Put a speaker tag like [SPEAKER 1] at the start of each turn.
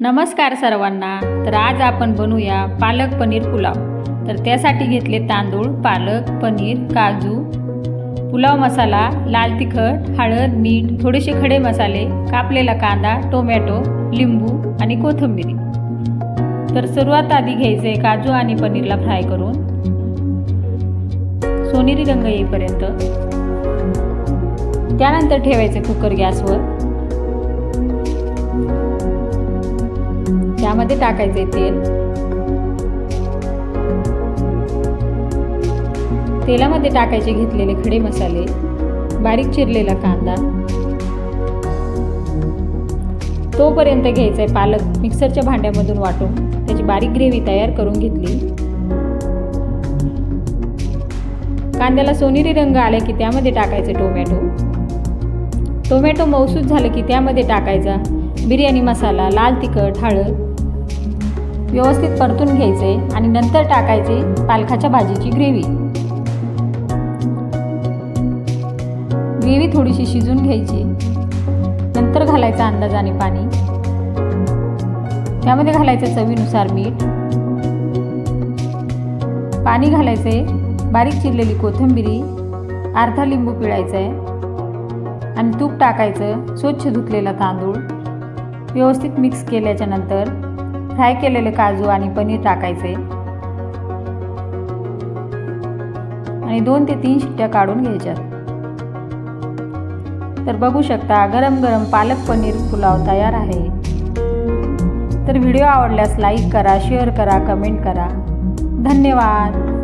[SPEAKER 1] नमस्कार सर्वांना। तर आज आपण बनवूया पालक पनीर पुलाव। तर त्यासाठी घेतले तांदूळ, पालक, पनीर, काजू, पुलाव मसाला, लाल तिखट, हळद, मीठ, थोडेसे खडे मसाले, कापलेला कांदा, टोमॅटो, लिंबू आणि कोथिंबीर। तर सर्वात आधी घ्यायचे काजू आणि पनीरला फ्राय करून सोनेरी रंग येईपर्यंत। त्यानंतर ठेवायचे कुकर गॅसवर। त्यामध्ये टाकायचे तेल। तेलामध्ये टाकायचे घेतलेले खडे मसाले, बारीक चिरलेला कांदा। तोपर्यंत घ्यायचे पालक मिक्सरच्या भांड्यामधून वाटून त्याची बारीक ग्रेव्ही तयार करून घेतली। कांद्याला सोनेरी रंग आला की त्यामध्ये टाकायचे टोमॅटो मऊसूत झालं की त्यामध्ये टाकायचा बिर्याणी मसाला, लाल तिखट, हळद व्यवस्थित परतून घ्यायचे आणि नंतर टाकायचे पालकाच्या भाजीची ग्रेव्ही थोडीशी शिजून घ्यायची। नंतर घालायचं अंदाजाने पाणी। त्यामध्ये घालायचं चवीनुसार मीठ। पाणी घालायचे बारीक चिरलेली कोथिंबीर, अर्धा लिंबू पिळायचा आहे आणि तूप टाकायचं। स्वच्छ धुतलेला तांदूळ व्यवस्थित मिक्स केल्याच्या नंतर फ्राय केलेले काजू आणि पनीर टाकायचे आणि 2 ते 3 शिट्ट्या काढून घ्यायच्या। तर बघू शकता गरम गरम पालक पनीर पुलाव तयार आहे। तर व्हिडिओ आवडल्यास लाईक करा, शेअर करा, कमेंट करा। धन्यवाद।